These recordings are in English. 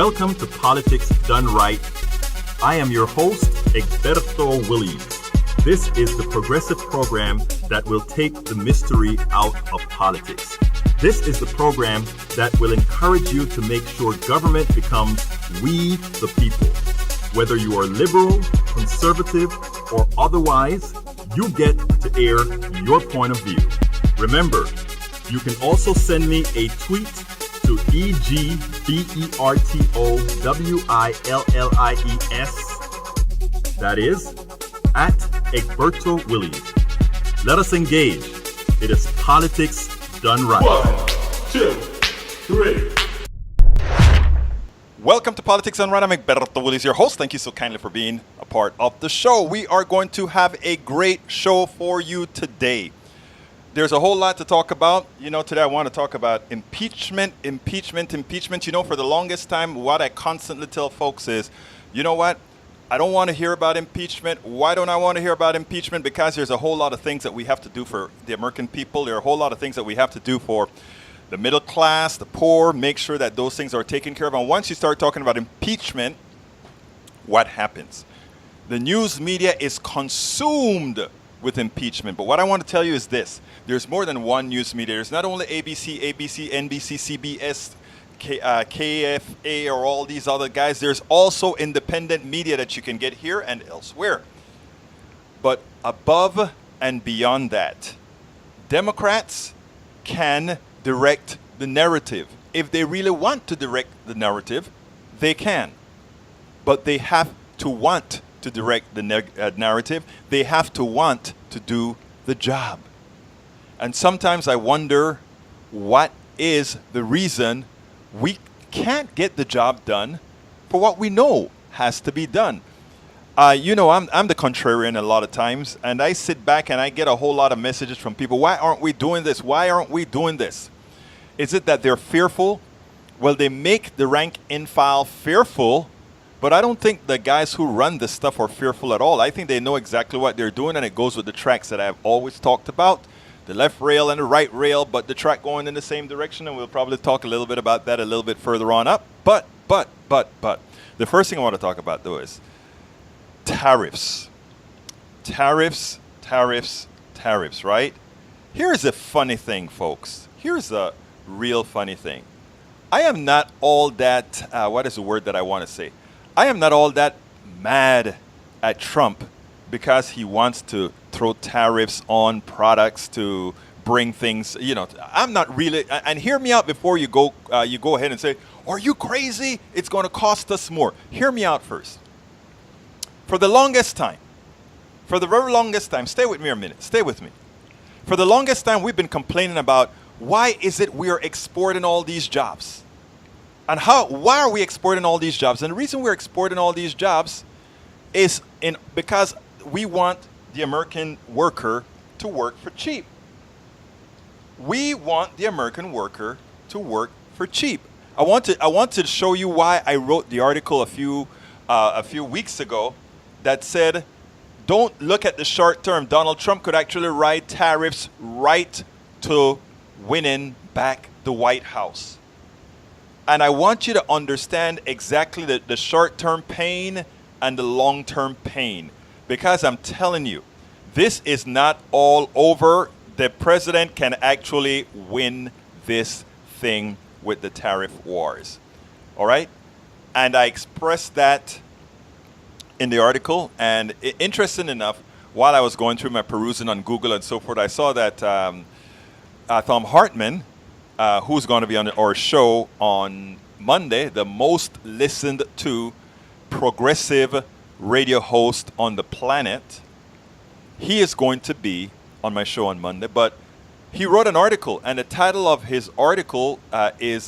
Welcome to Politics Done Right. I am your host, Egberto Willies. This is the progressive program that will take the mystery out of politics. This is the program that will encourage you to make sure government becomes we the people. Whether you are liberal, conservative, or otherwise, you get to air your point of view. Remember, you can also send me a tweet to EGBERTOWILLIES. That is, at Egberto Willies. Let us engage. It is politics done right. 1, 2, 3. Welcome to Politics Done Right. I'm Egberto Willies, your host. Thank you so kindly for being a part of the show. We are going to have a great show for you today. There's a whole lot to talk about. Today I want to talk about impeachment. For the longest time, what I constantly tell folks is, you know what? I don't want to hear about impeachment. Why don't I want to hear about impeachment? Because there's a whole lot of things that we have to do for the American people. There are a whole lot of things that we have to do for the middle class, the poor, make sure that those things are taken care of. And once you start talking about impeachment, what happens? The news media is consumed with impeachment. But what I want to tell you is this. There's more than one news media. There's not only ABC, NBC, CBS, KFA, or all these other guys. There's also independent media that you can get here and elsewhere. But above and beyond that, Democrats can direct the narrative. If they really want to direct the narrative, they can. But they have to want to direct the narrative. They have to want to do the job. And sometimes I wonder, what is the reason we can't get the job done for what we know has to be done? I'm the contrarian a lot of times, and I sit back and I get a whole lot of messages from people. Why aren't we doing this? Why aren't we doing this? Is it that they're fearful? Well, they make the rank and file fearful, but I don't think the guys who run this stuff are fearful at all. I think they know exactly what they're doing, and it goes with the tracks that I've always talked about. The left rail and the right rail, but the track going in the same direction, and we'll probably talk a little bit about that a little bit further on up. But, the first thing I want to talk about, though, is tariffs. Tariffs, right? Here's a funny thing, folks. Here's a real funny thing. I am not all that, what is the word that I want to say? I am not all that mad at Trump because he wants to throw tariffs on products to bring things, I'm not really, and hear me out before you go ahead and say, are you crazy? It's going to cost us more. Hear me out first. For the very longest time, stay with me a minute, stay with me. For the longest time, we've been complaining about why is it we are exporting all these jobs? And why are we exporting all these jobs? And the reason we're exporting all these jobs is because we want the American worker to work for cheap. We want the American worker to work for cheap. I want to show you why I wrote the article a few weeks ago that said, don't look at the short term. Donald Trump could actually ride tariffs right to winning back the White House. And I want you to understand exactly the short-term pain and the long-term pain. Because I'm telling you, this is not all over. The president can actually win this thing with the tariff wars. All right? And I expressed that in the article. And interesting enough, while I was going through my perusing on Google and so forth, I saw that Thom Hartman, who's going to be on our show on Monday, the most listened to progressive radio host on the planet, he is going to be on my show on Monday. But he wrote an article, and the title of his article is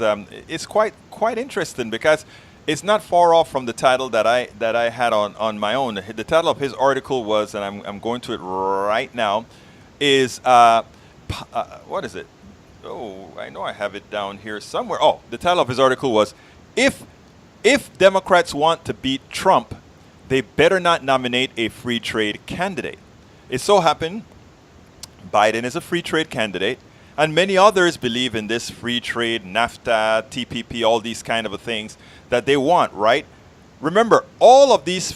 quite interesting because it's not far off from the title that I had on my own. The title of his article was, and I'm going to it right now, is what is it? Oh, I know I have it down here somewhere. Oh, the title of his article was, If Democrats want to beat Trump, they better not nominate a free trade candidate. It so happened Biden is a free trade candidate, And many others believe in this free trade, NAFTA, TPP, all these kind of things that they want, right? Remember, all of these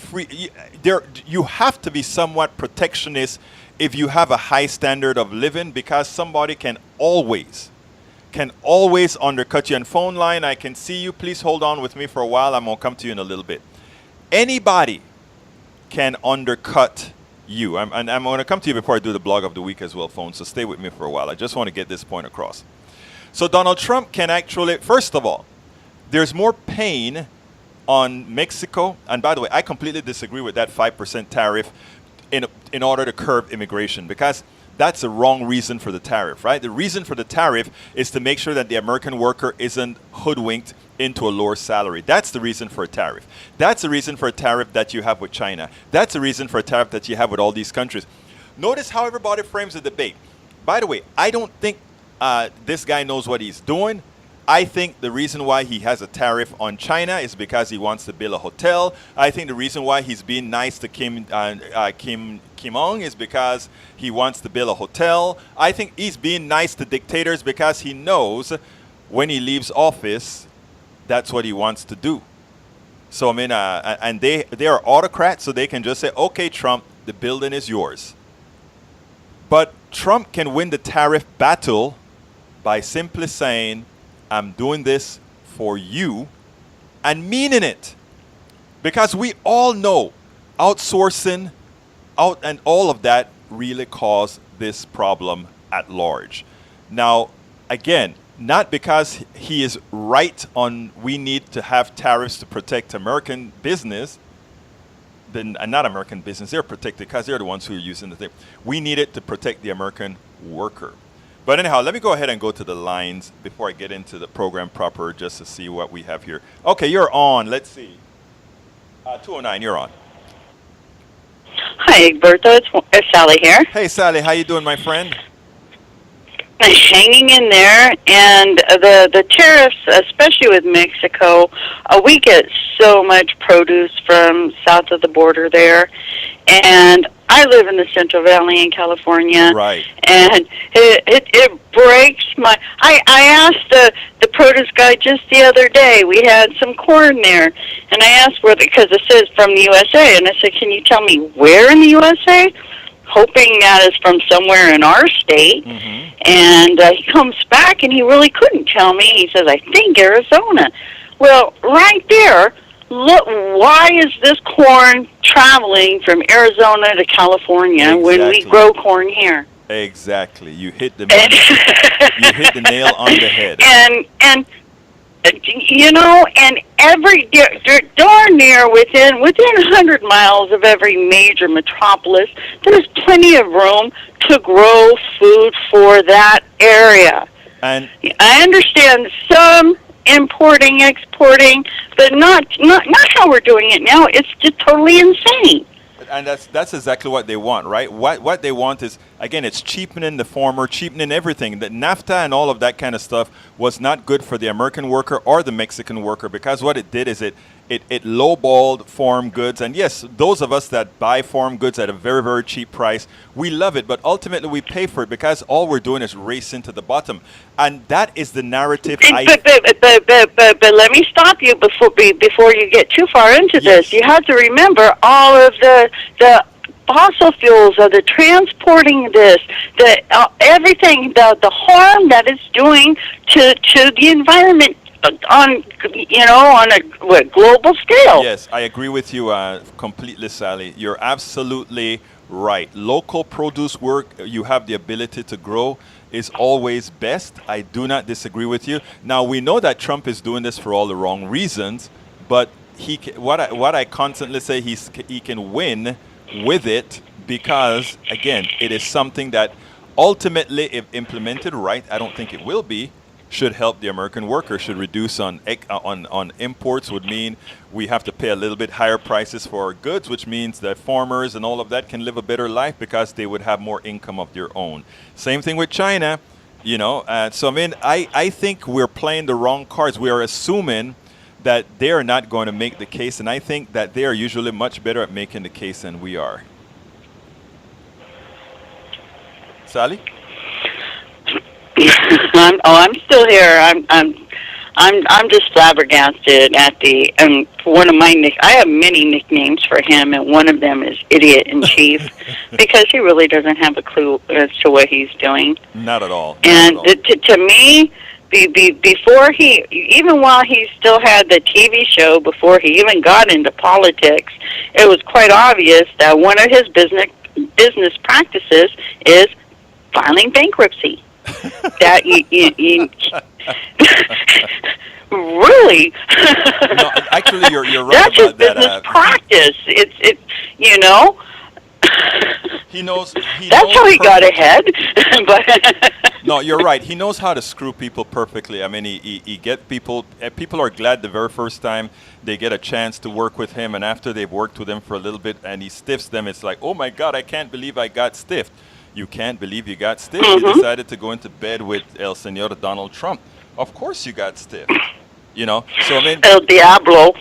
you have to be somewhat protectionist if you have a high standard of living, because somebody can always undercut you. And phone line, I can see you. Please hold on with me for a while. I'm going to come to you in a little bit. Anybody can undercut you. And I'm going to come to you before I do the blog of the week as well, phone. So stay with me for a while. I just want to get this point across. So Donald Trump can actually, first of all, there's more pain on Mexico. And by the way, I completely disagree with that 5% tariff in order to curb immigration, because that's the wrong reason for the tariff, right? The reason for the tariff is to make sure that the American worker isn't hoodwinked into a lower salary. That's the reason for a tariff. That's the reason for a tariff that you have with China. That's the reason for a tariff that you have with all these countries. Notice how everybody frames the debate. By the way, I don't think this guy knows what he's doing. I think the reason why he has a tariff on China is because he wants to build a hotel. I think the reason why he's being nice to Kim Jong is because he wants to build a hotel. I think he's being nice to dictators because he knows when he leaves office, that's what he wants to do. So I mean, and they are autocrats, so they can just say, "Okay, Trump, the building is yours." But Trump can win the tariff battle by simply saying, "I'm doing this for you," and meaning it. Because we all know outsourcing and all of that really caused this problem at large. Now, again, not because he is right on we need to have tariffs to protect American business, not American business, they're protected because they're the ones who are using the thing. We need it to protect the American worker. But anyhow, let me go ahead and go to the lines before I get into the program proper, just to see what we have here. Okay, you're on. Let's see. 209, you're on. Hi, Egberto. It's Sally here. Hey, Sally, how you doing, my friend? Hanging in there, and the tariffs, especially with Mexico, we get so much produce from south of the border there, and I live in the Central Valley in California. Right. And it breaks my... I asked the produce guy just the other day. We had some corn there, and I asked because it says from the USA, and I said, "Can you tell me where in the USA?" Hoping that is from somewhere in our state. Mm-hmm. And he comes back, and he really couldn't tell me. He says, "I think Arizona." Well, right there, look, why is this corn traveling from Arizona to California when we grow corn here? Exactly. You hit the nail on the head. And you know, and every darn near within 100 miles of every major metropolis, there's plenty of room to grow food for that area. And I understand some importing, exporting, but not how we're doing it now. It's just totally insane. And that's exactly what they want, right? What they want is, again, it's cheapening the former, cheapening everything. The NAFTA and all of that kind of stuff was not good for the American worker or the Mexican worker, because what it did is it lowballed foreign goods. And yes, those of us that buy foreign goods at a very, very cheap price, we love it. But ultimately, we pay for it because all we're doing is racing to the bottom. And that is the narrative. But let me stop you before you get too far into this. You have to remember all of the fossil fuels, or the transporting this, everything, the harm that it's doing to the environment on a global scale. Yes, I agree with you completely, Sally. You're absolutely right. Local produce work you have the ability to grow is always best. I do not disagree with you. Now, we know that Trump is doing this for all the wrong reasons, but what I constantly say, he can win with it because, again, it is something that ultimately, if implemented right, I don't think it will be, should help the American worker, should reduce on imports, would mean we have to pay a little bit higher prices for our goods, which means that farmers and all of that can live a better life because they would have more income of their own. Same thing with China, so I mean, I think we're playing the wrong cards. We are assuming that they are not going to make the case, and I think that they are usually much better at making the case than we are. Sally? I'm still here. I'm just flabbergasted at the one of my I have many nicknames for him, and one of them is Idiot in Chief because he really doesn't have a clue as to what he's doing. Not at all. And to me, before even while he still had the TV show, before he even got into politics, it was quite obvious that one of his business practices is filing bankruptcy. That you really? No, actually, you're right That's his about that. business practice. It's you know. He knows. That's how he got ahead. But no, you're right. He knows how to screw people perfectly. I mean, he get people. People are glad the very first time they get a chance to work with him, and after they've worked with him for a little bit, and he stiffs them, it's like, oh my God, I can't believe I got stiffed. You can't believe you got stiffed. You decided to go into bed with El Señor Donald Trump. Of course you got stiffed. You know, so I mean, El Diablo.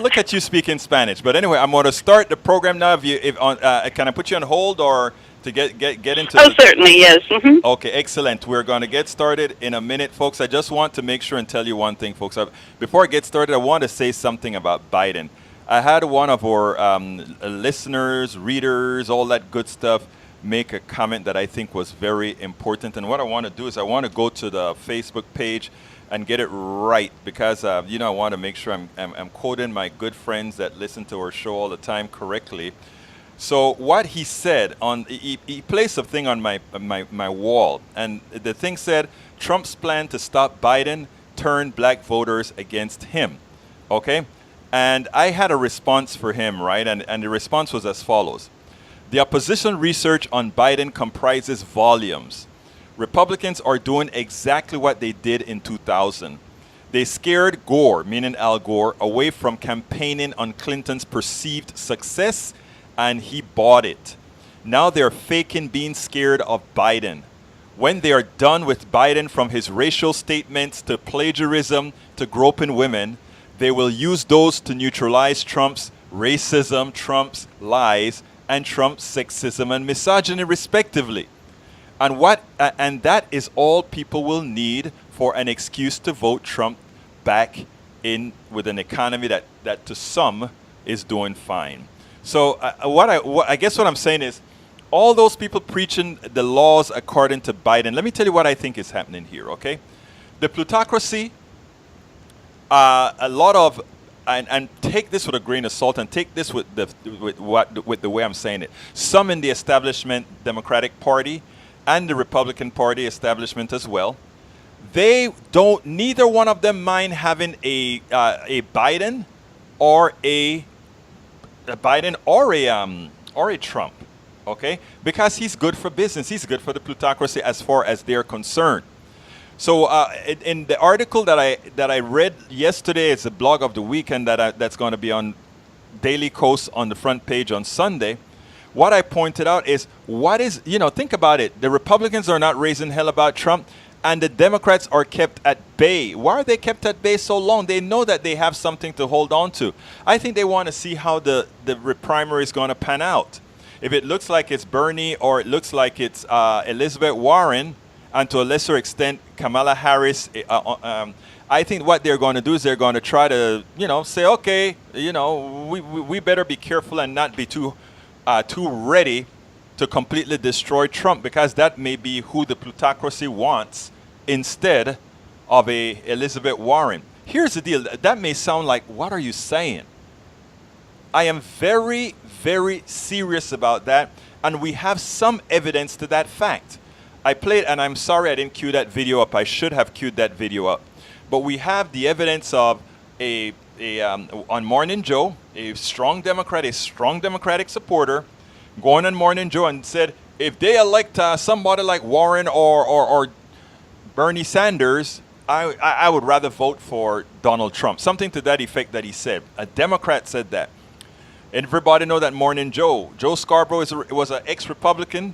Look at you speaking Spanish. But anyway, I'm going to start the program now. Can I put you on hold or to get into? Oh, certainly, yes. Mm-hmm. Okay, excellent. We're going to get started in a minute, folks. I just want to make sure and tell you one thing, folks. Before I get started, I want to say something about Biden. I had one of our listeners, readers, all that good stuff, make a comment that I think was very important. And what I want to do is I want to go to the Facebook page and get it right because, I want to make sure I'm quoting my good friends that listen to our show all the time correctly. So what he said, he placed a thing on my wall. And the thing said, Trump's plan to stop Biden turned black voters against him. Okay? And I had a response for him, right? And the response was as follows. The opposition research on Biden comprises volumes. Republicans are doing exactly what they did in 2000. They scared Gore, meaning Al Gore, away from campaigning on Clinton's perceived success, and he bought it. Now they're faking being scared of Biden. When they are done with Biden, from his racial statements to plagiarism to groping women, they will use those to neutralize Trump's racism, Trump's lies, and Trump's sexism and misogyny, respectively. And that is all people will need for an excuse to vote Trump back in with an economy that to some is doing fine. So I guess what I'm saying is, all those people preaching the laws according to Biden, let me tell you what I think is happening here, okay? The plutocracy, a lot of, and take this with a grain of salt, and take this with the way I'm saying it. Some in the establishment Democratic Party and the Republican Party establishment as well, neither one of them mind having a Biden or a Trump, okay? Because he's good for business, he's good for the plutocracy as far as they're concerned. So in the article that I read yesterday, it's a blog of the weekend that's going to be on Daily Kos on the front page on Sunday. What I pointed out is think about it. The Republicans are not raising hell about Trump, and the Democrats are kept at bay. Why are they kept at bay so long? They know that they have something to hold on to. I think they want to see how the primary is going to pan out. If it looks like it's Bernie or it looks like it's Elizabeth Warren, and to a lesser extent Kamala Harris, I think what they're going to do is they're going to try to, say, okay, we better be careful and not be too ready to completely destroy Trump, because that may be who the plutocracy wants instead of a Elizabeth Warren. Here's the deal. That may sound like, what are you saying? I am very, very serious about that, and we have some evidence to that fact. I played, and I'm sorry I didn't cue that video up. I should have queued that video up. But we have the evidence of on Morning Joe, a strong Democratic supporter, going on Morning Joe and said, if they elect somebody like Warren or Bernie Sanders, I would rather vote for Donald Trump. Something to that effect that he said. A Democrat said that. Everybody know that Morning Joe Scarborough was an ex-Republican,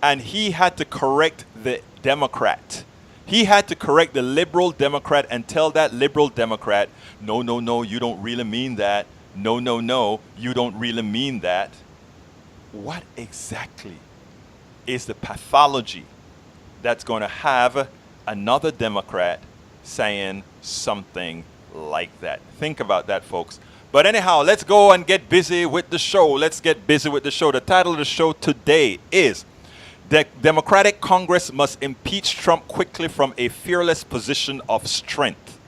and he had to correct the Democrat. He had to correct the liberal Democrat and tell that liberal Democrat, no, you don't really mean that. No, you don't really mean that. What exactly is the pathology that's going to have another Democrat saying something like that. Think about that, folks. But anyhow, let's go and get busy with the show. Let's get busy with the show. The title of the show today is "The Democratic Congress Must Impeach Trump Quickly from a Fearless Position of Strength."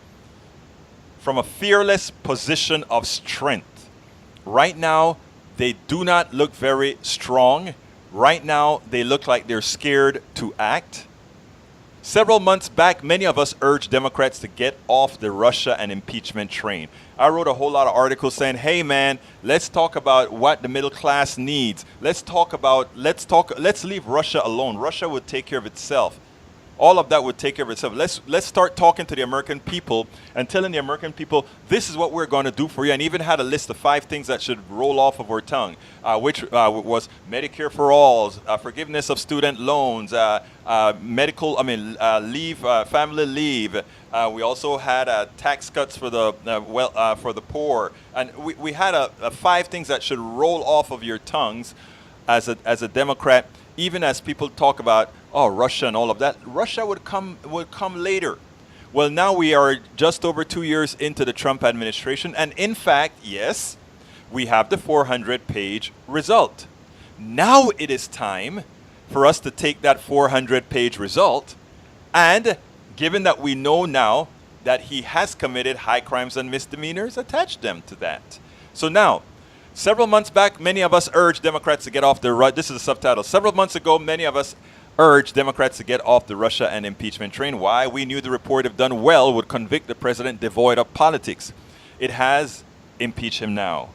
From a fearless position of strength. Right now, they do not look very strong. Right now, they look like they're scared to act. Several months back, many of us urged Democrats to get off the Russia and impeachment train. I wrote a whole lot of articles saying, hey man, let's talk about what the middle class needs. Let's leave Russia alone. Russia would take care of itself. All of that would take care of itself. Let's start talking to the American people and telling the American people, this is what we're going to do for you. And even had a list of 5 things that should roll off of our tongue, which was Medicare for all, forgiveness of student loans, leave, family leave. We also had tax cuts for the for the poor, and we had 5 things that should roll off of your tongues as a Democrat. Even as people talk about, oh, Russia and all of that, Russia would come later. Well, now we are just over 2 years into the Trump administration, and in fact, yes, we have the 400-page result. Now it is time for us to take that 400-page result, and given that we know now that he has committed high crimes and misdemeanors, attach them to that. So now, several months back, many of us urged Democrats to get off the this is a subtitle. Several months ago, many of us urged Democrats to get off the Russia and impeachment train. Why? We knew the report, if done well, would convict the president devoid of politics. It has. Impeach him now.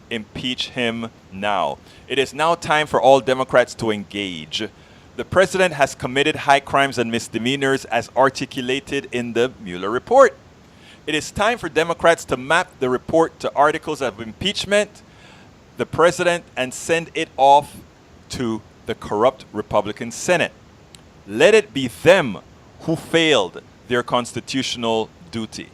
Impeach him now. It is now time for all Democrats to engage. The president has committed high crimes and misdemeanors as articulated in the Mueller Report. It is time for Democrats to map the report to articles of impeachment, the president, and send it off to the corrupt Republican Senate. Let it be them who failed their constitutional duty.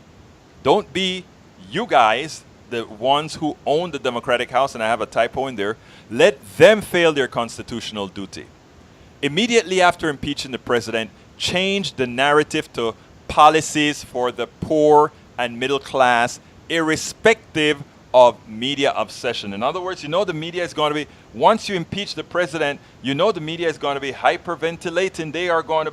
Don't be you guys, the ones who own the Democratic House, and I have a typo in there. Let them fail their constitutional duty. Immediately after impeaching the president, change the narrative to policies for the poor and middle class, irrespective of media obsession. In other words, you know the media is going to be, once you impeach the president, you know the media is going to be hyperventilating. They're going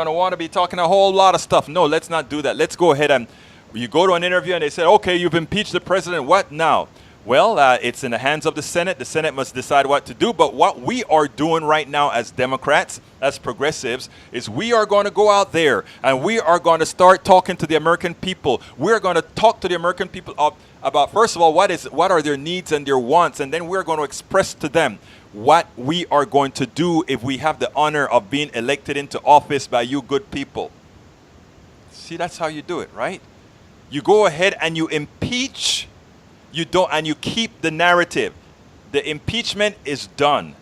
to want to be talking a whole lot of stuff. No, let's not do that. Let's go ahead and, you go to an interview and they say, okay, you've impeached the president. What now? Well, it's in the hands of the Senate. The Senate must decide what to do. But what we are doing right now as Democrats, as progressives, is we are going to go out there and we are going to start talking to the American people. We're going to talk to the American people about, first of all, what are their needs and their wants, and then we're going to express to them what we are going to do if we have the honor of being elected into office by you good people. See, that's how you do it, right? You go ahead and you impeach. You don't, and you keep the narrative. The impeachment is done.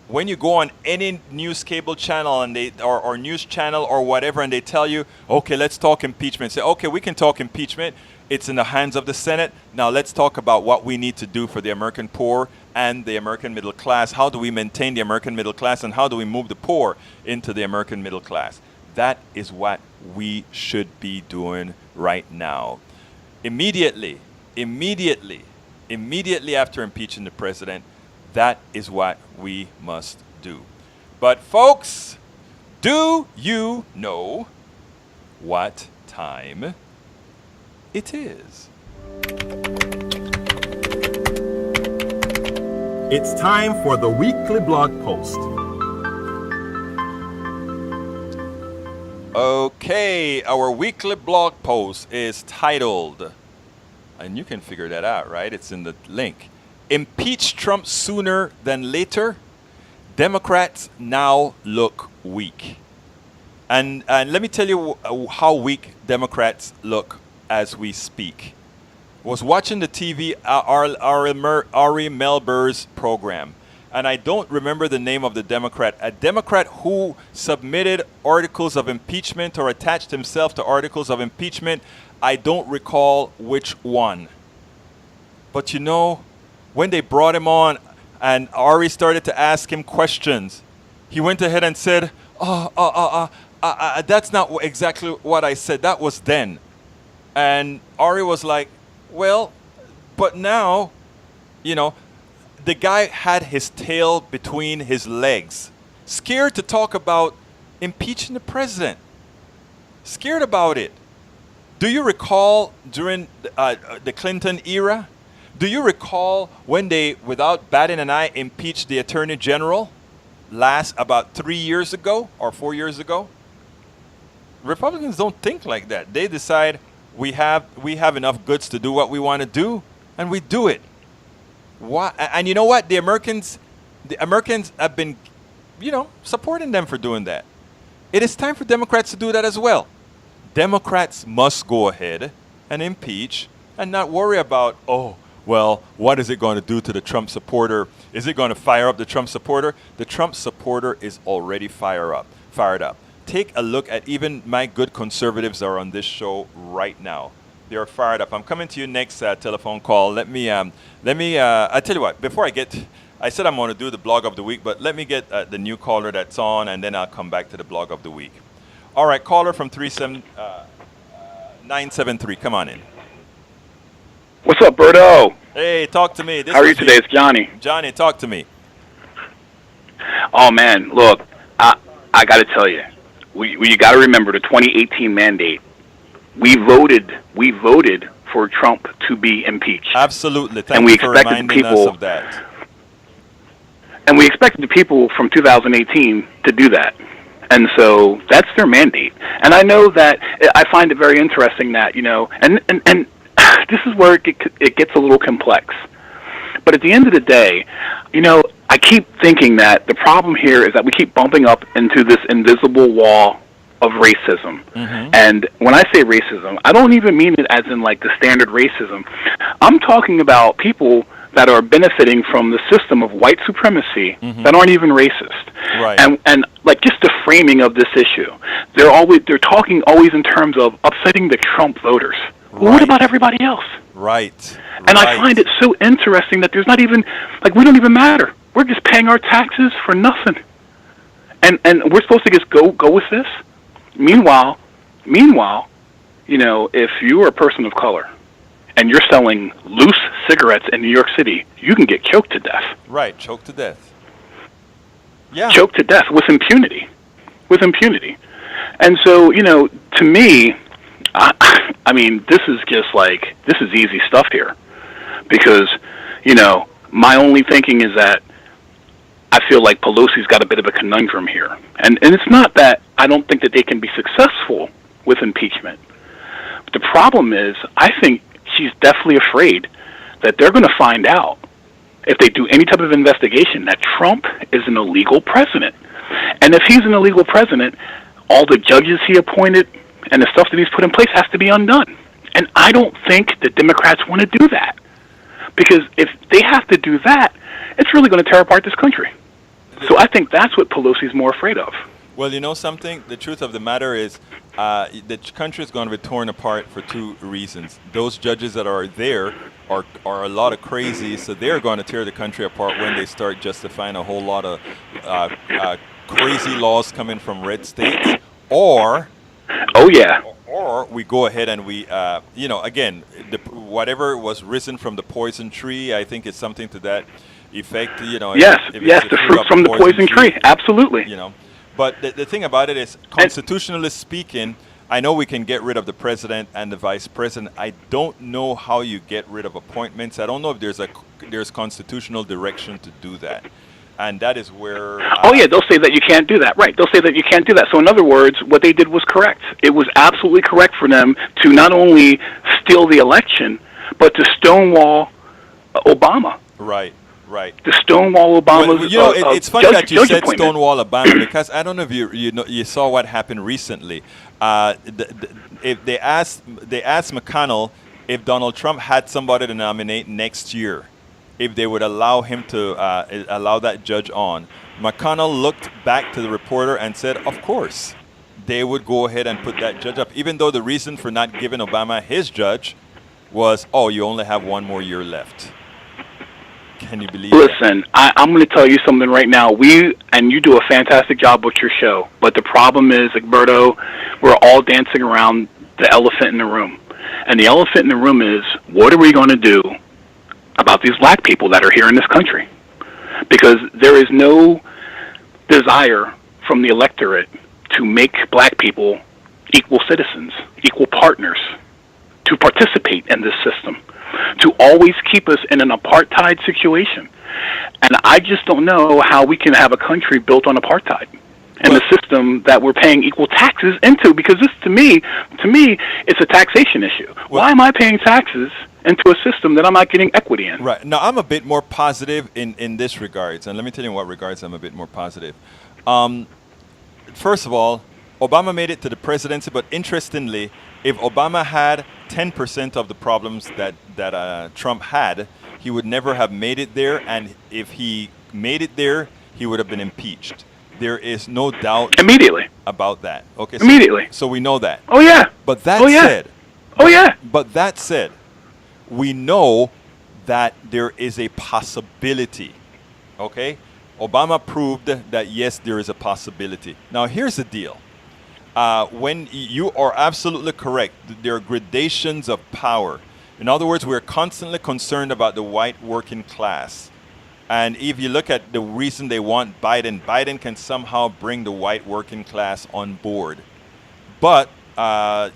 When you go on any news cable channel and or news channel or whatever, and they tell you, okay, let's talk impeachment. Say, okay, we can talk impeachment. It's in the hands of the Senate. Now let's talk about what we need to do for the American poor and the American middle class. How do we maintain the American middle class, and how do we move the poor into the American middle class? That is what we should be doing right now. Immediately after impeaching the president, that is what we must do. But folks, do you know what time it is? It's time for the weekly blog post. Okay, our weekly blog post is titled, and you can figure that out, right? It's in the link. Impeach Trump sooner than later. Democrats now look weak. And let me tell you how weak Democrats look as we speak. I was watching the TV, Ari Melber's program, and I don't remember the name of the Democrat. A Democrat who submitted articles of impeachment or attached himself to articles of impeachment. I don't recall which one. But you know, when they brought him on and Ari started to ask him questions, he went ahead and said, That's not exactly what I said. That was then. And Ari was like, well, but now, you know, the guy had his tail between his legs, scared to talk about impeaching the president, scared about it. Do you recall during the Clinton era? Do you recall when they, without batting an eye, impeached the Attorney General about 3 years ago or 4 years ago? Republicans don't think like that. They decide we have enough goods to do what we want to do, and we do it. Why? And you know what? The Americans have been, supporting them for doing that. It is time for Democrats to do that as well. Democrats must go ahead and impeach and not worry about, what is it going to do to the Trump supporter? Is it going to fire up the Trump supporter? The Trump supporter is already fired up. Take a look at even my good conservatives that are on this show right now. They are fired up. I'm coming to you next telephone call. Let me. I tell you what. Before I said I'm going to do the blog of the week, but let me get the new caller that's on, and then I'll come back to the blog of the week. All right, caller from 973. Come on in. What's up, Berto? Hey, talk to me. How are you today? It's Johnny. Johnny, talk to me. Oh man, look, I got to tell you, you got to remember the 2018 mandate. We voted for Trump to be impeached. Absolutely. Thank you for reminding us of that. And we expected the people from 2018 to do that. And so that's their mandate. And I know that I find it very interesting that, and this is where it gets a little complex. But at the end of the day, I keep thinking that the problem here is that we keep bumping up into this invisible wall of racism. Mm-hmm. And when I say racism, I don't even mean it as in like the standard racism. I'm talking about people that are benefiting from the system of white supremacy that aren't even racist. Right. And like just the framing of this issue. They're talking always in terms of upsetting the Trump voters. Right. Well, what about everybody else? Right. And I find it so interesting that there's not even, like, we don't even matter. We're just paying our taxes for nothing. And we're supposed to just go with this? Meanwhile, if you are a person of color and you're selling loose cigarettes in New York City, you can get choked to death. Right, choked to death. Yeah. Choked to death with impunity. And so, to me, I mean, this is easy stuff here. Because, my only thinking is that I feel like Pelosi's got a bit of a conundrum here. And it's not that I don't think that they can be successful with impeachment. But the problem is, I think she's definitely afraid that they're going to find out, if they do any type of investigation, that Trump is an illegal president. And if he's an illegal president, all the judges he appointed and the stuff that he's put in place has to be undone. And I don't think the Democrats want to do that. Because if they have to do that, it's really going to tear apart this country. So I think that's what Pelosi's more afraid of. Well, you know something? The truth of the matter is the country is going to be torn apart for two reasons. Those judges that are there are a lot of crazy, so they're going to tear the country apart when they start justifying a whole lot of crazy laws coming from red states. Or we go ahead and we, again, whatever was risen from the poison tree, I think it's something to that effect. Yes, the fruit from the poison tree, absolutely. But the thing about it is, constitutionally speaking, I know we can get rid of the president and the vice president. I don't know how you get rid of appointments. I don't know if there's constitutional direction to do that. And that is where... they'll say that you can't do that. Right, they'll say that you can't do that. So in other words, what they did was correct. It was absolutely correct for them to not only steal the election, but to stonewall Obama. Right. To stonewall Obama's it's funny that you said appointment. Stonewall Obama, because I don't know if you saw what happened recently. If they asked McConnell if Donald Trump had somebody to nominate next year, if they would allow him to allow that judge on. McConnell looked back to the reporter and said, of course, they would go ahead and put that judge up, even though the reason for not giving Obama his judge was, you only have one more year left. Can you believe it? Listen, I'm going to tell you something right now. You do a fantastic job with your show, but the problem is, Egberto, we're all dancing around the elephant in the room. And the elephant in the room is, what are we going to do about these black people that are here in this country? Because there is no desire from the electorate to make black people equal citizens, equal partners, to participate in this system, to always keep us in an apartheid situation. And I just don't know how we can have a country built on apartheid and the system that we're paying equal taxes into, because this, to me, it's a taxation issue. Why am I paying taxes into a system that I'm not getting equity in? Right. Now, I'm a bit more positive in this regards, and let me tell you in what regards I'm a bit more positive. First of all, Obama made it to the presidency, but interestingly, if Obama had 10% of the problems that Trump had, he would never have made it there, and if he made it there, he would have been impeached. There is no doubt Immediately about that. Okay. Immediately. So we know that. Oh yeah. But that said, But that said, we know that there is a possibility. Okay? Obama proved that yes, there is a possibility. Now here's the deal. When you are absolutely correct, there are gradations of power. In other words, we're constantly concerned about the white working class. And if you look at the reason they want Biden, Biden can somehow bring the white working class on board. But, I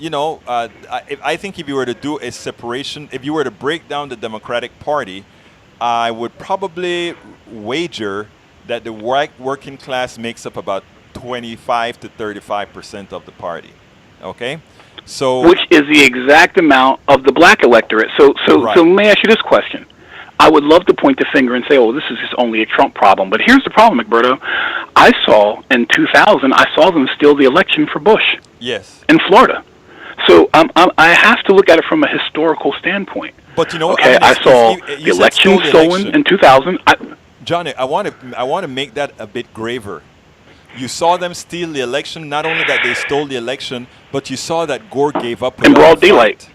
think if you were to do a separation, if you were to break down the Democratic Party, I would probably wager that the white working class makes up about 25 to 35% of the party. Okay? So, which is the exact amount of the black electorate. So let me ask you this question. I would love to point the finger and say, oh, this is just only a Trump problem. But here's the problem, Egberto. I saw in 2000, I saw them steal the election for Bush. Yes. In Florida. So I have to look at it from a historical standpoint. But you know, okay, I saw the election stolen in 2000. Johnny, I want to make that a bit graver. You saw them steal the election. Not only that they stole the election, but you saw that Gore gave up in broad daylight.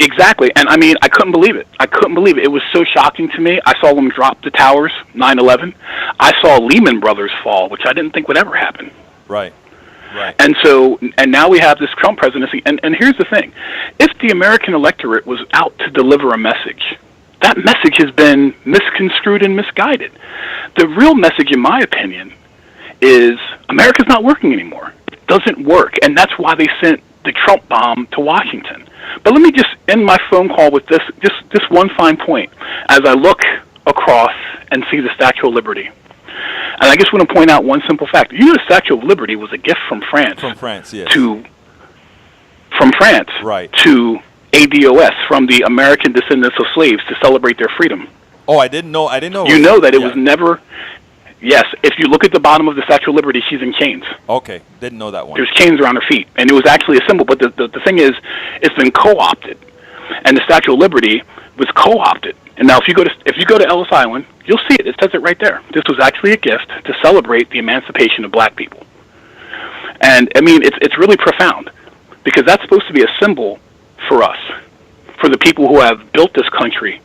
Exactly. And I mean, I couldn't believe it. It was so shocking to me. I saw them drop the towers, 9/11. I saw Lehman Brothers fall, which I didn't think would ever happen. Right. And now we have this Trump presidency. And here's the thing. If the American electorate was out to deliver a message, that message has been misconstrued and misguided. The real message, in my opinion, is America's not working anymore. It doesn't work. And that's why they sent the Trump bomb to Washington. But let me just end my phone call with this one fine point as I look across and see the Statue of Liberty. And I just want to point out one simple fact. You know, the Statue of Liberty was a gift from France. From France, yes. From France. Right. To ADOS, from the American descendants of slaves, to celebrate their freedom. Oh, I didn't know. You know that it was never... Yes, if you look at the bottom of the Statue of Liberty, she's in chains. Okay, didn't know that one. There's chains around her feet, and it was actually a symbol. But the thing is, it's been co-opted, and the Statue of Liberty was co-opted. And now, if you go to Ellis Island, you'll see it. It says it right there. This was actually a gift to celebrate the emancipation of black people. And I mean, it's really profound, because that's supposed to be a symbol for us, for the people who have built this country,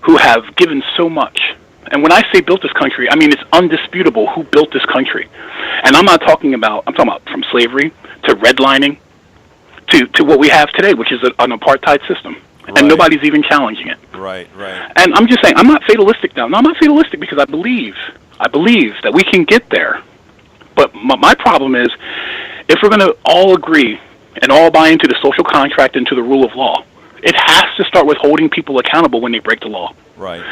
who have given so much. And when I say built this country, I mean it's undisputable who built this country. And I'm talking about from slavery to redlining to what we have today, which is an apartheid system. Right. And nobody's even challenging it. Right. And I'm just saying, I'm not fatalistic now. No, I'm not fatalistic because I believe that we can get there. But my problem is, if we're going to all agree and all buy into the social contract and to the rule of law, it has to start with holding people accountable when they break the law. Right.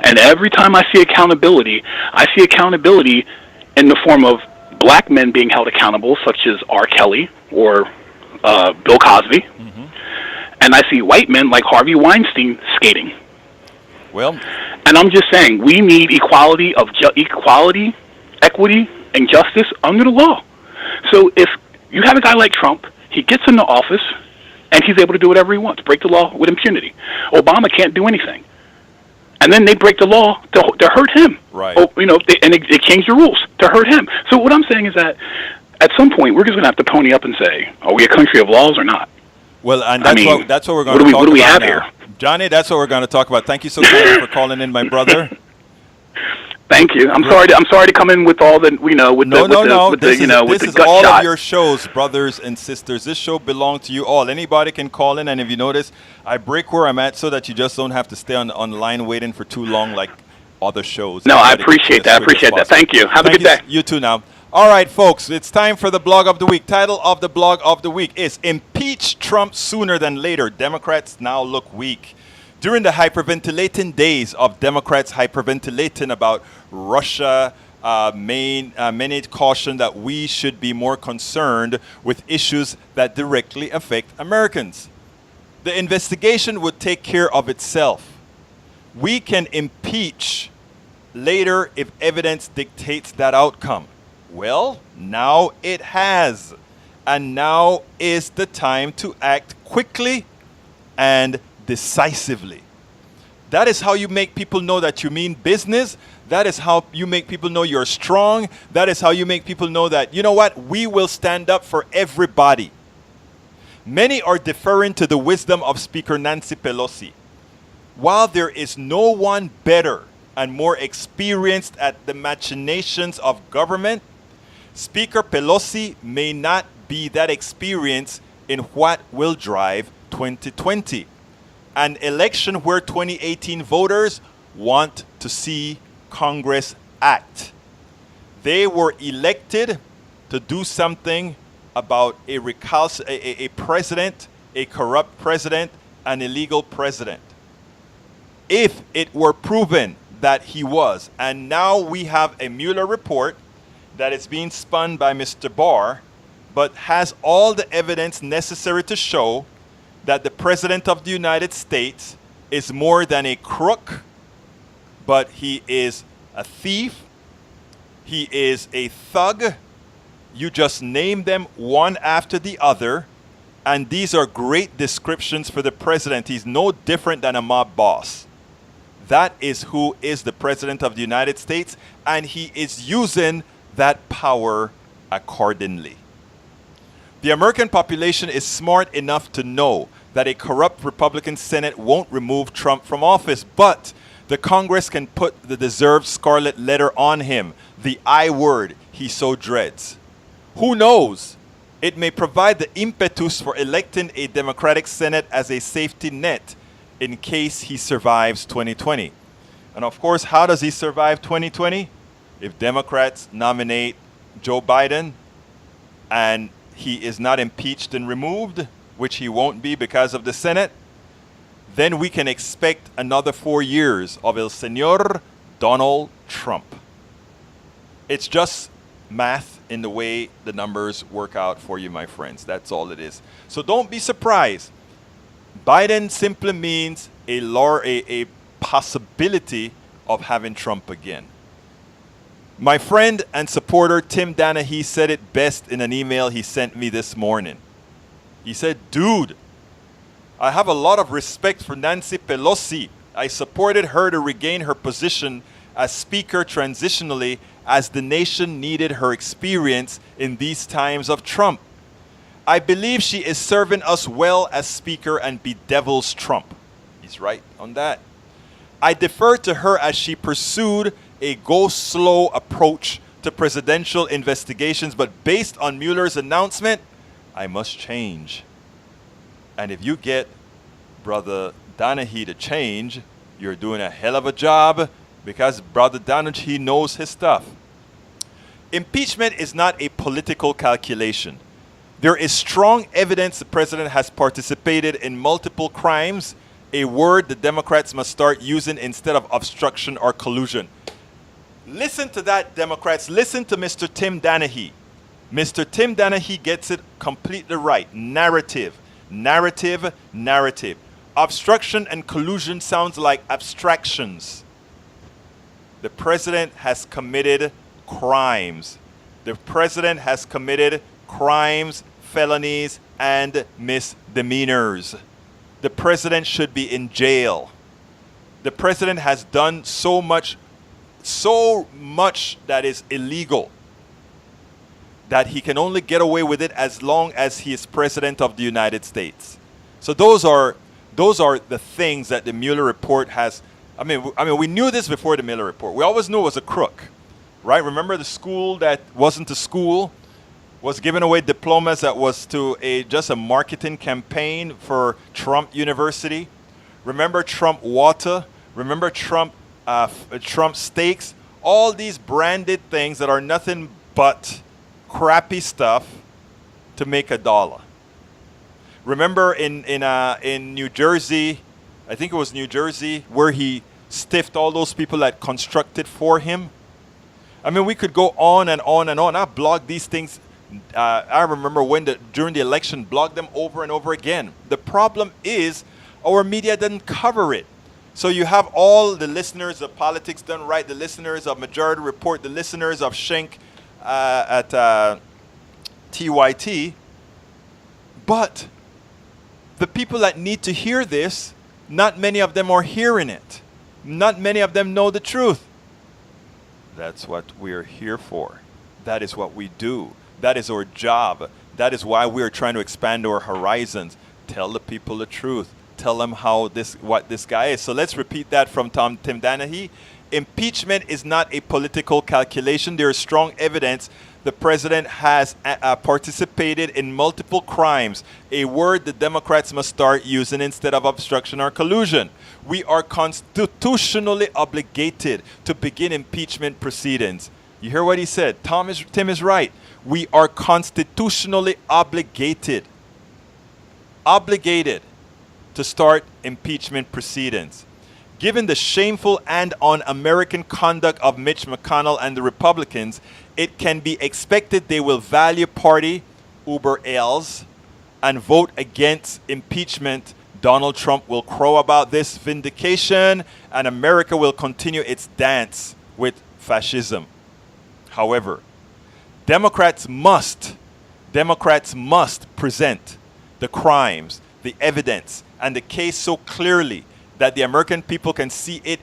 And every time I see accountability in the form of black men being held accountable, such as R. Kelly or Bill Cosby. Mm-hmm. And I see white men like Harvey Weinstein skating. Well, and I'm just saying, we need equality, equity, and justice under the law. So if you have a guy like Trump, he gets into office, and he's able to do whatever he wants, break the law with impunity. Obama can't do anything. And then they break the law to hurt him. Right. They change the rules to hurt him. So what I'm saying is that at some point, we're just going to have to pony up and say, are we a country of laws or not? Well, and I that's mean, that's what we're going to talk about what do we have now. here? Johnny, that's what we're going to talk about. Thank you so much for calling in, my brother. Thank you. I'm sorry to come in with all the with the This is gut all shot. of your shows, brothers and sisters. This show belongs to you all. Anybody can call in, and if you notice, I break where I'm at so that you just don't have to stay on line waiting for too long like other shows. No, I appreciate that. Thank you. Have a good day. You too now. All right, folks, it's time for the blog of the week. Title of the blog of the week is Impeach Trump Sooner Than Later. Democrats now look weak. During the hyperventilating days of Democrats hyperventilating about Russia, many caution that we should be more concerned with issues that directly affect Americans. The investigation would take care of itself. We can impeach later if evidence dictates that outcome. Well, now it has. And now is the time to act quickly and decisively. That is how you make people know that you mean business. That is how you make people know you're strong. That is how you make people know that, you know what, we will stand up for everybody. Many are deferring to the wisdom of Speaker Nancy Pelosi. While there is no one better and more experienced at the machinations of government, Speaker Pelosi may not be that experienced in what will drive 2020. An election where 2018 voters want to see Congress act. They were elected to do something about a president, a corrupt president, an illegal president. If it were proven that he was, and now we have a Mueller report that is being spun by Mr. Barr, but has all the evidence necessary to show that the President of the United States is more than a crook, but he is a thief, he is a thug. You just name them one after the other, and these are great descriptions for the president. He's no different than a mob boss. That is who is the President of the United States, and he is using that power accordingly. The American population is smart enough to know that a corrupt Republican Senate won't remove Trump from office, but the Congress can put the deserved scarlet letter on him, the I word he so dreads. Who knows? It may provide the impetus for electing a Democratic Senate as a safety net in case he survives 2020. And of course, how does he survive 2020? If Democrats nominate Joe Biden and he is not impeached and removed, which he won't be because of the Senate, then we can expect another 4 years of El Señor Donald Trump. It's just math in the way the numbers work out for you, my friends. That's all it is. So don't be surprised. Biden simply means a possibility of having Trump again. My friend and supporter Tim Donahue said it best in an email he sent me this morning. He said, dude, I have a lot of respect for Nancy Pelosi. I supported her to regain her position as Speaker transitionally as the nation needed her experience in these times of Trump. I believe she is serving us well as Speaker and bedevils Trump. He's right on that. I defer to her as she pursued a go-slow approach to presidential investigations, but based on Mueller's announcement, I must change. And if you get Brother Donahue to change, you're doing a hell of a job because Brother Donahue knows his stuff. Impeachment is not a political calculation. There is strong evidence the president has participated in multiple crimes, a word the Democrats must start using instead of obstruction or collusion. Listen to that, Democrats. Listen to Mr. Tim Donahue. Mr. Tim Donahue gets it completely right. Narrative, narrative, narrative. Obstruction and collusion sounds like abstractions. The president has committed crimes. The president has committed crimes, felonies, and misdemeanors. The president should be in jail. The president has done so much that is illegal that he can only get away with it as long as he is president of the United States. So those are the things that the Mueller report has. I mean, we knew this before the Mueller report. We always knew it was a crook, right? Remember the school that wasn't a school was giving away diplomas that was to just a marketing campaign for Trump University. Remember Trump Water. Remember Trump Steaks. All these branded things that are nothing but crappy stuff to make $1. Remember in New Jersey, I think it was New Jersey, where he stiffed all those people that constructed for him. I mean, we could go on and on and on. I blogged these things. I remember during the election, blogged them over and over again. The problem is our media didn't cover it. So you have all the listeners of Politics Done Right, the listeners of Majority Report, the listeners of Schenck at TYT. But the people that need to hear this, not many of them are hearing it. Not many of them know the truth. That's what we're here for. That is what we do. That is our job. That is why we're trying to expand our horizons. Tell the people the truth. Tell them what this guy is. So let's repeat that from Tim Donaghy. Impeachment is not a political calculation. There is strong evidence the president has participated in multiple crimes, a word the Democrats must start using instead of obstruction or collusion. We are constitutionally obligated to begin impeachment proceedings. You hear what he said? Tim is right. We are constitutionally obligated to start impeachment proceedings. Given the shameful and un-American conduct of Mitch McConnell and the Republicans, it can be expected they will value party Uber L's and vote against impeachment. Donald Trump will crow about this vindication, and America will continue its dance with fascism. However, Democrats must present the crimes, the evidence, and the case so clearly that the American people can see it.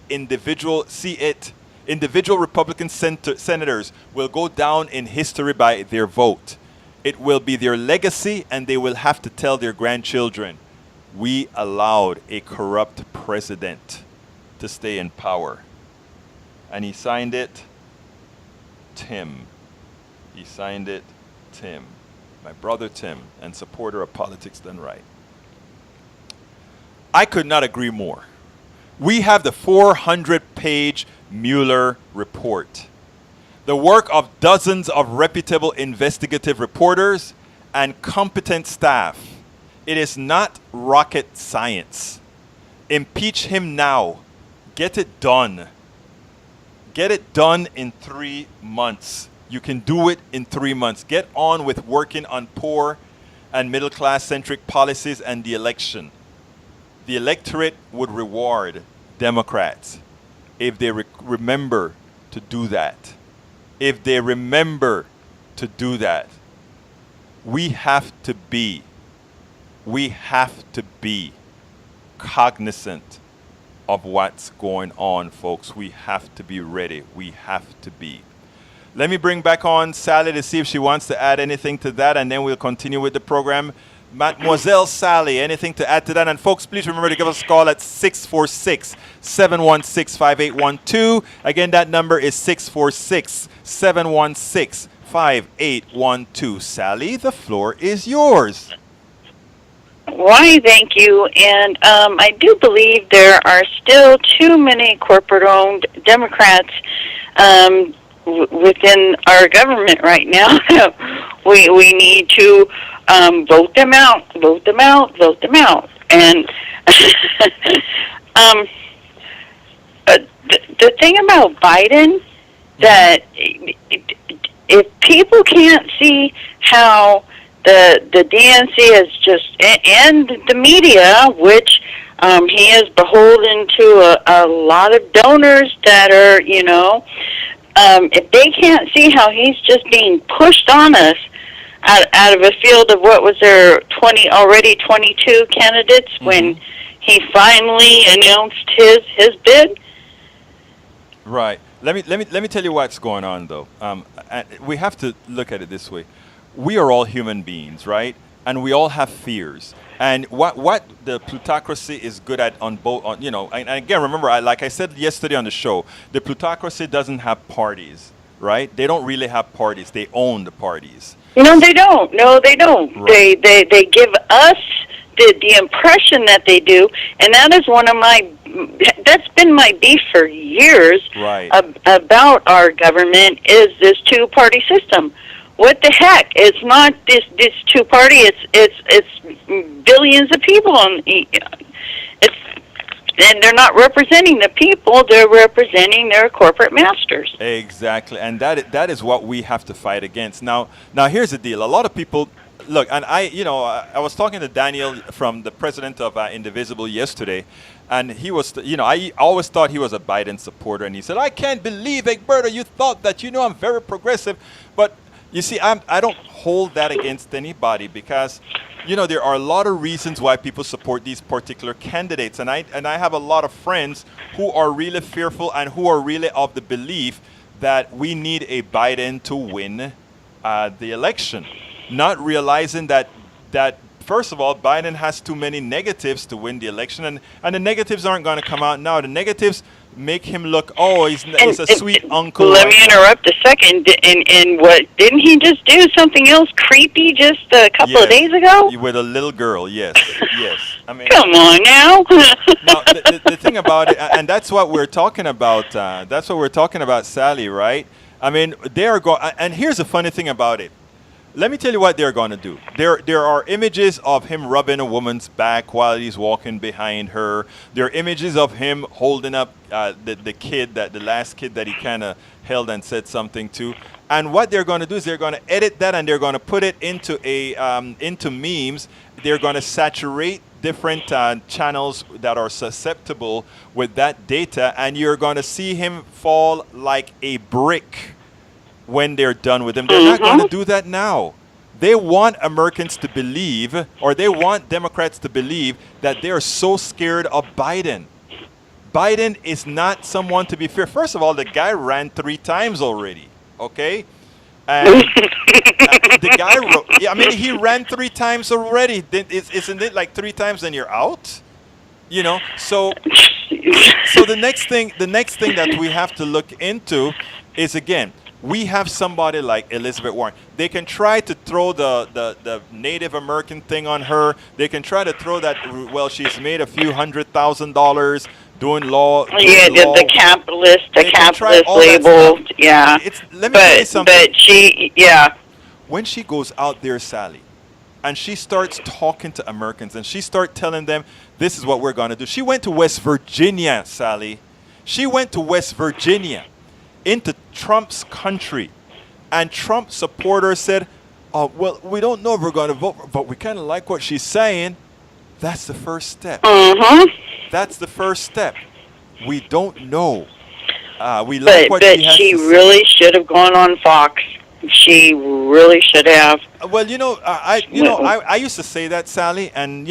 Individual Republican senators will go down in history by their vote. It will be their legacy, and they will have to tell their grandchildren, we allowed a corrupt president to stay in power. And he signed it, Tim. He signed it, Tim. My brother Tim, and supporter of Politics Done Right. I could not agree more. We have the 400-page Mueller Report, the work of dozens of reputable investigative reporters and competent staff. It is not rocket science. Impeach him now. Get it done. Get it done in 3 months. You can do it in 3 months. Get on with working on poor and middle-class centric policies and the election. The electorate would reward Democrats if they remember to do that. If they remember to do that. We have to be cognizant of what's going on, folks. We have to be ready. We have to be. Let me bring back on Sally to see if she wants to add anything to that, and then we'll continue with the program. Mademoiselle Sally, anything to add to that? And folks, please remember to give us a call at 646-716-5812. Again, that number is 646-716-5812. Sally, the floor is yours. Why, thank you. And I do believe there are still too many corporate-owned Democrats within our government right now. we need to vote them out. And the thing about Biden, that if people can't see how the DNC is just, and the media, which he is beholden to a lot of donors that are, if they can't see how he's just being pushed on us out of a field of what was there, 22 candidates, mm-hmm. when he finally announced his bid. Right. Let me tell you what's going on, though. We have to look at it this way. We are all human beings, right? and we all have fears. And what the plutocracy is good at on both, on, and again, remember, like I said yesterday on the show, the plutocracy doesn't have parties, right? They don't really have parties. They own the parties. No, they don't. No, they don't. Right. They give us the impression that they do, and that is that's been my beef for years. Right. About our government is this two-party system. What the heck? It's not this two-party. It's billions of people, and they're not representing the people. They're representing their corporate masters. Exactly, and that is what we have to fight against. Now here's the deal. A lot of people look, and I was talking to Daniel from the president of Indivisible yesterday, and he was, I always thought he was a Biden supporter, and he said, "I can't believe, Egberto, you thought that. I'm very progressive," but you see, I don't hold that against anybody because, there are a lot of reasons why people support these particular candidates. And I have a lot of friends who are really fearful and who are really of the belief that we need a Biden to win the election, not realizing that first of all, Biden has too many negatives to win the election, and the negatives aren't going to come out now. The negatives make him look, he's a sweet uncle. Let me interrupt a second. And what, didn't he just do something else creepy just a couple of days ago? With a little girl, yes, yes. I mean, come on now. now the thing about it, and that's what we're talking about. That's what we're talking about, Sally, right? I mean, they are going. And here's the funny thing about it. Let me tell you what they're going to do. There are images of him rubbing a woman's back while he's walking behind her. There are images of him holding up the kid, the last kid that he kind of held and said something to. And what they're going to do is they're going to edit that and they're going to put it into into memes. They're going to saturate different channels that are susceptible with that data, and you're going to see him fall like a brick when they're done with him. They're not going to do that now. They want Americans to believe, or they want Democrats to believe, that they are so scared of Biden. Biden is not someone to be feared. First of all, the guy ran 3 times already, okay? And the guy, he ran 3 times already. Isn't it like 3 times and you're out? So the next thing that we have to look into is, again, we have somebody like Elizabeth Warren. They can try to throw the Native American thing on her. They can try to throw that, well, she's made a few $100,000 doing law. The capitalist label. Yeah. Let me tell you something. But when she goes out there, Sally, and she starts talking to Americans and she starts telling them, this is what we're going to do. She went to West Virginia, Sally. She went to West Virginia, into Trump's country, and Trump supporters said, well, we don't know if we're going to vote, but we kind of like what she's saying. That's the first step. That's the first step. We don't know. We like what she has to say. Really should have gone on Fox. She really should have. Well, I used to say that, Sally, and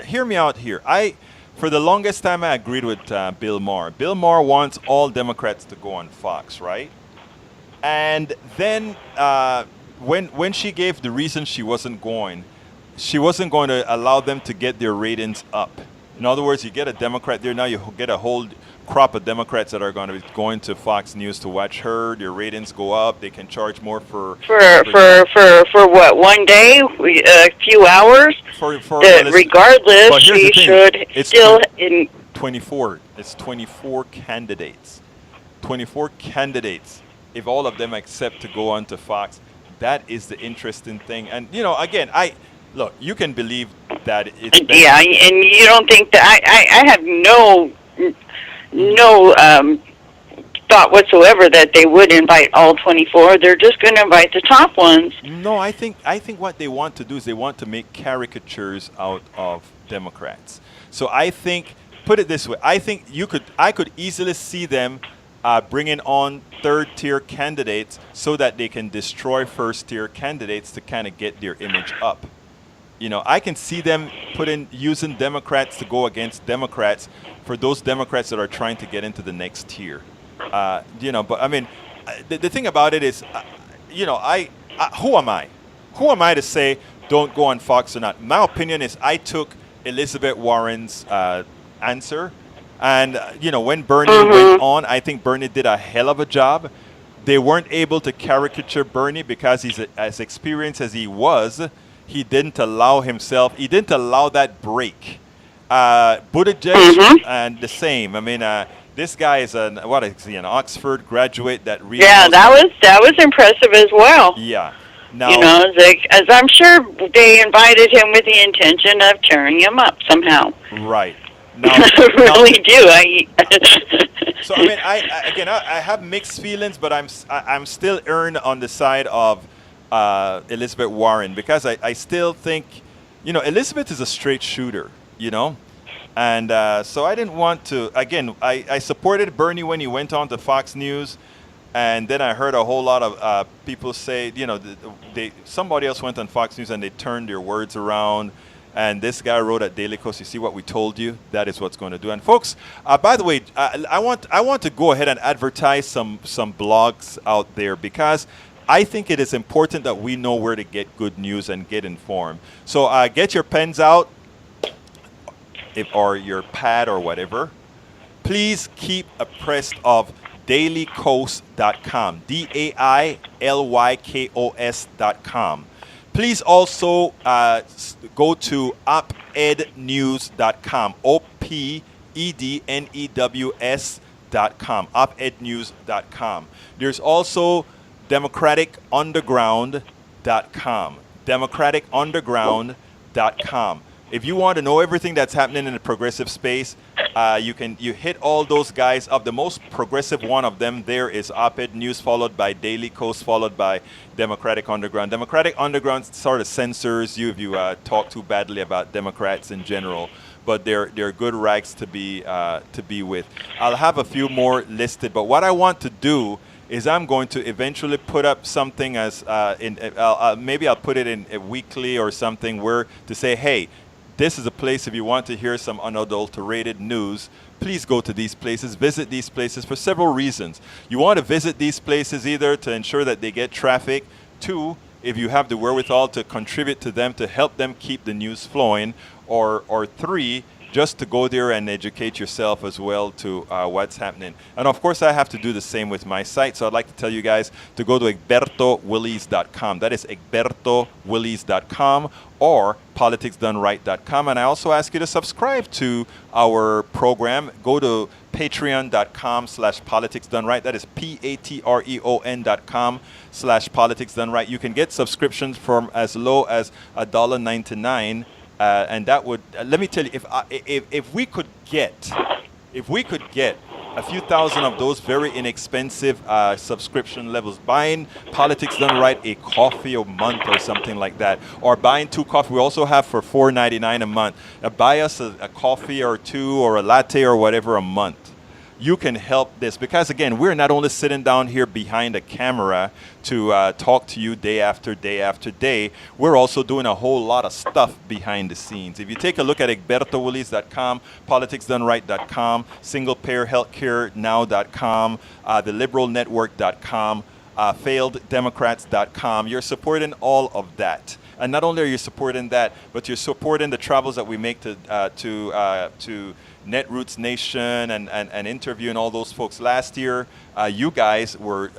hear me out here. For the longest time, I agreed with Bill Maher. Bill Maher wants all Democrats to go on Fox, right? And then when she gave the reason she wasn't going to allow them to get their ratings up. In other words, you get a Democrat there, now you get a whole crop of Democrats that are going to be going to Fox News to watch her. Their ratings go up. They can charge more for what, one day, a few hours. Regardless, she should still in 24. It's 24 candidates. 24 candidates. If all of them accept to go on to Fox, that is the interesting thing. And again, look, you can believe that it's better. Yeah, and you don't think that I have no thought whatsoever that they would invite all 24. They're just going to invite the top ones. No, I think what they want to do is they want to make caricatures out of Democrats. So I think, put it this way, I think I could easily see them bringing on third-tier candidates so that they can destroy first-tier candidates to kind of get their image up. I can see them using Democrats to go against Democrats for those Democrats that are trying to get into the next tier. But I mean, the thing about it is, who am I? Who am I to say don't go on Fox or not. My opinion is I took Elizabeth Warren's answer. And, when Bernie went on, I think Bernie did a hell of a job. They weren't able to caricature Bernie because he's as experienced as he was. He didn't allow that break. Buttigieg and the same. I mean, this guy is an Oxford graduate that really. Yeah, that was impressive as well. Yeah. Now, as I'm sure they invited him with the intention of cheering him up somehow. Right. Now, I really do. So I mean, I have mixed feelings, but I'm still erring on the side of Elizabeth Warren because I still think, Elizabeth is a straight shooter, and so I didn't want to. Again, I supported Bernie when he went on to Fox News, and then I heard a whole lot of people say, somebody else went on Fox News and they turned their words around. And this guy wrote at Daily Kos, you see what we told you? That is what's going to do. And folks, by the way, I want to go ahead and advertise some blogs out there because I think it is important that we know where to get good news and get informed. So get your pens out or your pad or whatever. Please keep abreast of dailykos.com, DAILYKOS.com. Please also go to opednews.com, opednews.com, opednews.com. There's also democraticunderground.com, democraticunderground.com. If you want to know everything that's happening in the progressive space, you hit all those guys up. The most progressive one of them there is Op-Ed News, followed by Daily Kos, followed by Democratic Underground. Democratic Underground sort of censors you if you talk too badly about Democrats in general, but they're good rags to be with. I'll have a few more listed, but what I want to do is I'm going to eventually put up something as maybe I'll put it in a weekly or something where to say, hey, this is a place if you want to hear some unadulterated news. Please go to these places, visit these places for several reasons. You want to visit these places either to ensure that they get traffic, two, if you have the wherewithal to contribute to them to help them keep the news flowing, or three, just to go there and educate yourself as well to what's happening. And of course, I have to do the same with my site. So I'd like to tell you guys to go to egbertowillies.com. That is egbertowillies.com or politicsdoneright.com. And I also ask you to subscribe to our program. Go to patreon.com/politicsdoneright. That is patreon.com/politicsdoneright. You can get subscriptions from as low as $1.99. And that would let me tell you, if we could get a few thousand of those very inexpensive subscription levels, buying Politics Done Right a coffee a month or something like that, or buying 2 coffee. We also have for $4.99 a month. Buy us a coffee or 2 or a latte or whatever a month. You can help this because, again, we're not only sitting down here behind a camera to talk to you day after day after day, we're also doing a whole lot of stuff behind the scenes. If you take a look at egbertowillies.com, politicsdoneright.com, singlepayerhealthcarenow.com, theliberalnetwork.com, faileddemocrats.com, you're supporting all of that. And not only are you supporting that, but you're supporting the travels that we make to Netroots Nation and interviewing all those folks. Last year, you guys were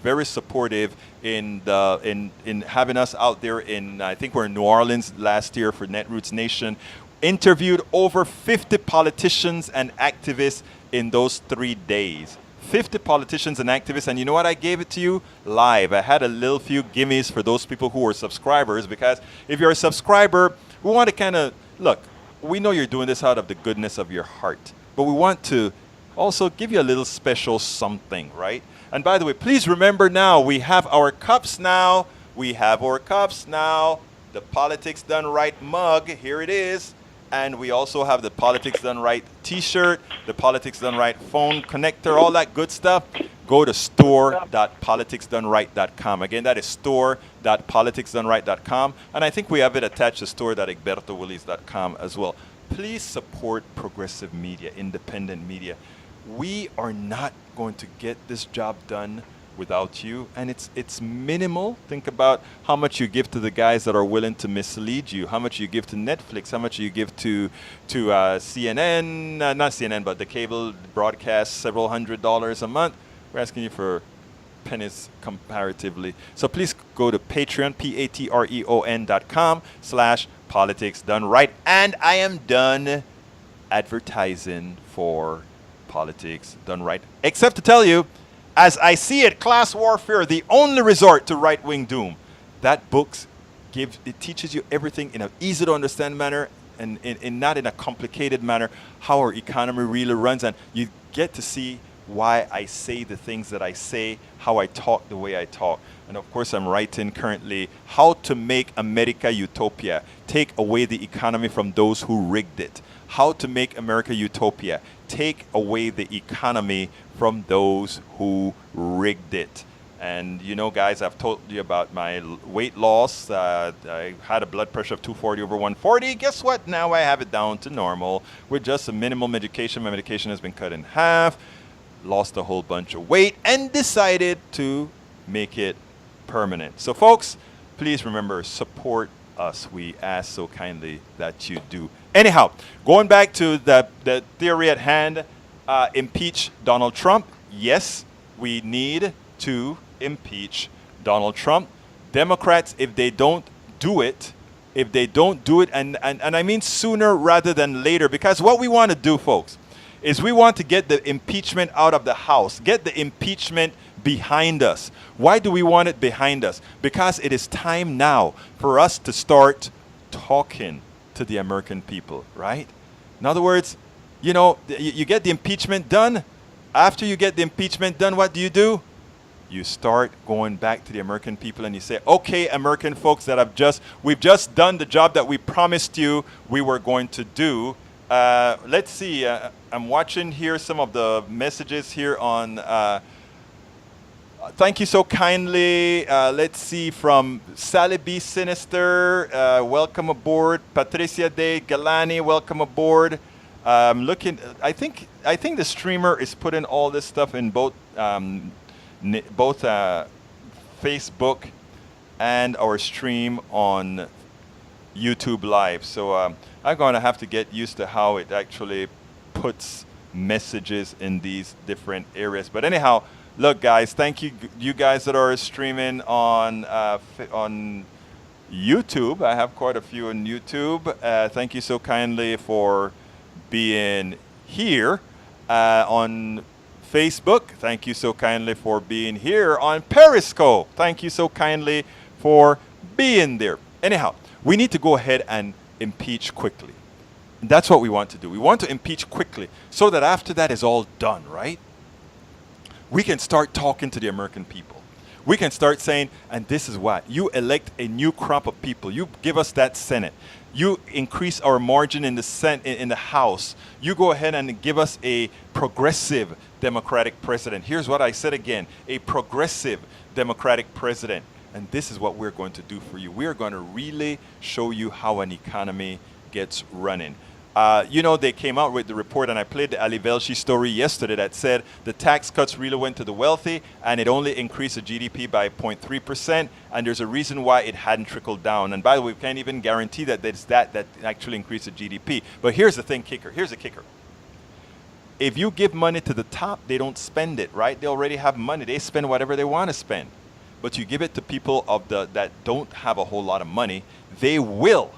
very supportive in having us out there in, I think we're in New Orleans last year for Netroots Nation. Interviewed over 50 politicians and activists in those 3 days. 50 politicians and activists, and you know what? I gave it to you live. I had a little few gimmies for those people who were subscribers, because if you're a subscriber, we want to kind of, look, we know you're doing this out of the goodness of your heart, but we want to also give you a little special something, right? And by the way, please remember now, we have our cups now. We have our cups now. The Politics Done Right mug, here it is. And we also have the Politics Done Right t-shirt, the Politics Done Right phone connector, all that good stuff. Go to store.politicsdoneright.com. Again, that is store.politicsdoneright.com. And I think we have it attached to store.egbertowillies.com as well. Please support progressive media, independent media. We are not going to get this job done without you, and it's minimal. Think about how much you give to the guys that are willing to mislead you, how much you give to Netflix, how much you give to CNN, not CNN, but the cable broadcast, several $100s a month. We're asking you for pennies comparatively. So please go to Patreon, patreon.com/politics done right. And I am done advertising for Politics Done Right, except to tell you, as I see it, Class Warfare, the only resort to right-wing doom. That book teaches you everything in an easy to understand manner and not in a complicated manner, how our economy really runs, and you get to see why I say the things that I say, how I talk the way I talk. And of course, I'm writing currently How to Make America Utopia, take away the economy from those who rigged it. How to Make America Utopia, take away the economy from those who rigged it. And you know, guys, I've told you about my weight loss. I had a blood pressure of 240/140. Guess what? Now I have it down to normal with just a minimal medication. My medication has been cut in half. Lost a whole bunch of weight and decided to make it permanent. So folks, please remember, support us. We ask so kindly that you do. Anyhow, going back to the theory at hand, impeach Donald Trump. Yes, we need to impeach Donald Trump. Democrats, if they don't do it, and I mean sooner rather than later, because what we want to do, folks, is we want to get the impeachment out of the House, get the impeachment behind us. Why do we want it behind us? Because it is time now for us to start talking to the American people, right? In other words, you know, you get the impeachment done. After you get the impeachment done, what do? You start going back to the American people and you say, okay, American folks that we've just done the job that we promised you we were going to do. Let's see, I'm watching here some of the messages here on, thank you so kindly. Let's see, from Sally B. Sinister, welcome aboard. Patricia De Galani, welcome aboard. Looking, I think the streamer is putting all this stuff in both Facebook and our stream on YouTube Live. So I'm going to have to get used to how it actually puts messages in these different areas. But anyhow, look, guys, thank you guys that are streaming on YouTube. I have quite a few on YouTube. Thank you so kindly for being here on Facebook. Thank you so kindly for being here on Periscope. Thank you so kindly for being there. Anyhow, we need to go ahead and impeach quickly. And that's what we want to do. We want to impeach quickly so that after that is all done, right? We can start talking to the American people. We can start saying, and this is what, you elect a new crop of people. You give us that Senate. You increase our margin in the House. You go ahead and give us a progressive Democratic president. Here's what I said again, a progressive Democratic president. And this is what we're going to do for you. We're going to really show you how an economy gets running. You know, they came out with the report, and I played the Ali Velshi story yesterday that said the tax cuts really went to the wealthy, and it only increased the GDP by 0.3%, and there's a reason why it hadn't trickled down. And by the way, we can't even guarantee that it's that actually increased the GDP. But here's the thing, kicker. Here's the kicker. If you give money to the top, they don't spend it, right? They already have money. They spend whatever they want to spend. But you give it to people that don't have a whole lot of money, they will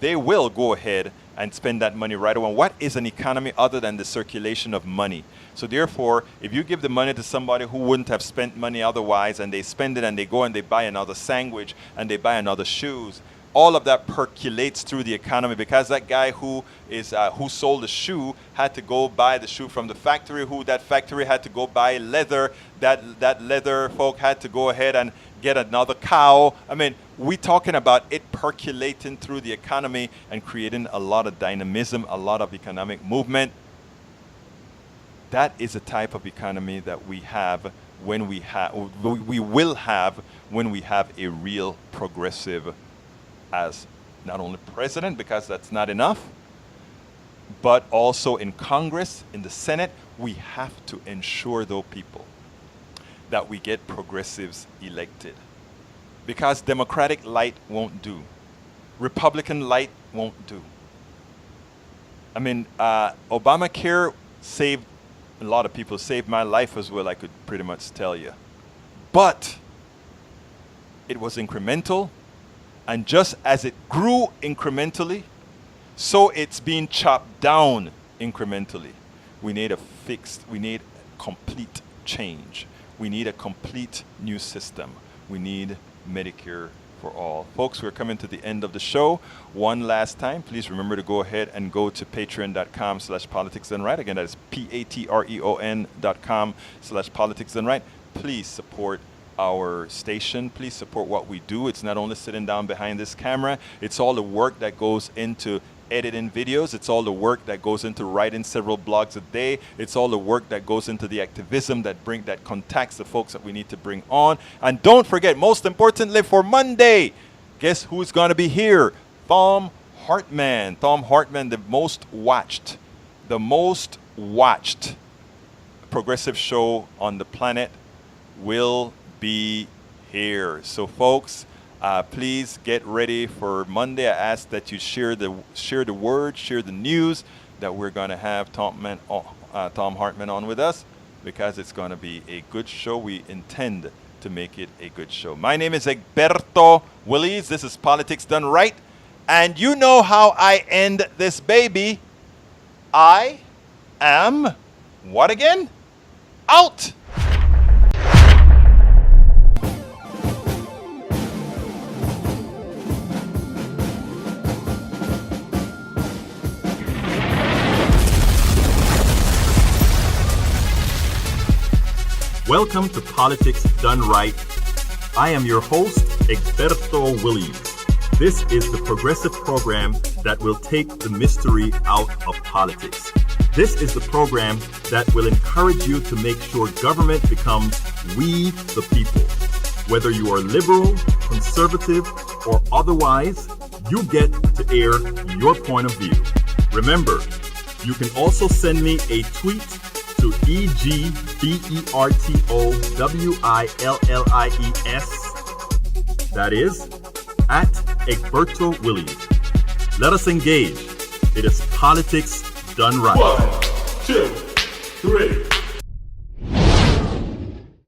go ahead and spend that money right away. What is an economy other than the circulation of money? So therefore, if you give the money to somebody who wouldn't have spent money otherwise, and they spend it and they go and they buy another sandwich and they buy another shoes, all of that percolates through the economy, because that guy who sold the shoe had to go buy the shoe from the factory, that factory had to go buy leather, that leather folk had to go ahead and get another cow. I mean, we're talking about it percolating through the economy and creating a lot of dynamism, a lot of economic movement. That is a type of economy that we will have when we have a real progressive as not only president, because that's not enough, but also in Congress, in the Senate. We have to ensure, though, people, that we get progressives elected. Because Democratic light won't do. Republican light won't do. I mean, Obamacare saved, a lot of people saved my life as well, I could pretty much tell you. But it was incremental, and just as it grew incrementally, so it's being chopped down incrementally. We need we need complete change. We need a complete new system. We need Medicare for all. Folks, we're coming to the end of the show. One last time, please remember to go ahead and go to patreon.com/politicsdoneright. Again, that is patreon.com/politicsdoneright. Please support our station. Please support what we do. It's not only sitting down behind this camera, it's all the work that goes into editing videos. It's all the work that goes into writing several blogs a day. It's all the work that goes into the activism that contacts the folks that we need to bring on. And don't forget, most importantly, for Monday, guess who's going to be here? Thom Hartmann. Thom Hartmann, the most watched progressive show on the planet, will be here. So folks, please get ready for Monday. I ask that you share the word, share the news that we're going to have Thom Hartmann on with us, because it's going to be a good show. We intend to make it a good show. My name is Egberto Willies. This is Politics Done Right. And you know how I end this baby. I am, what again? Out! Welcome to Politics Done Right. I am your host, Egberto Willies. This is the progressive program that will take the mystery out of politics. This is the program that will encourage you to make sure government becomes we the people. Whether you are liberal, conservative, or otherwise, you get to air your point of view. Remember, you can also send me a tweet to EGBERTOWILLIES. That is at Egberto Willies. Let us engage. It is Politics Done Right. 1, 2, 3.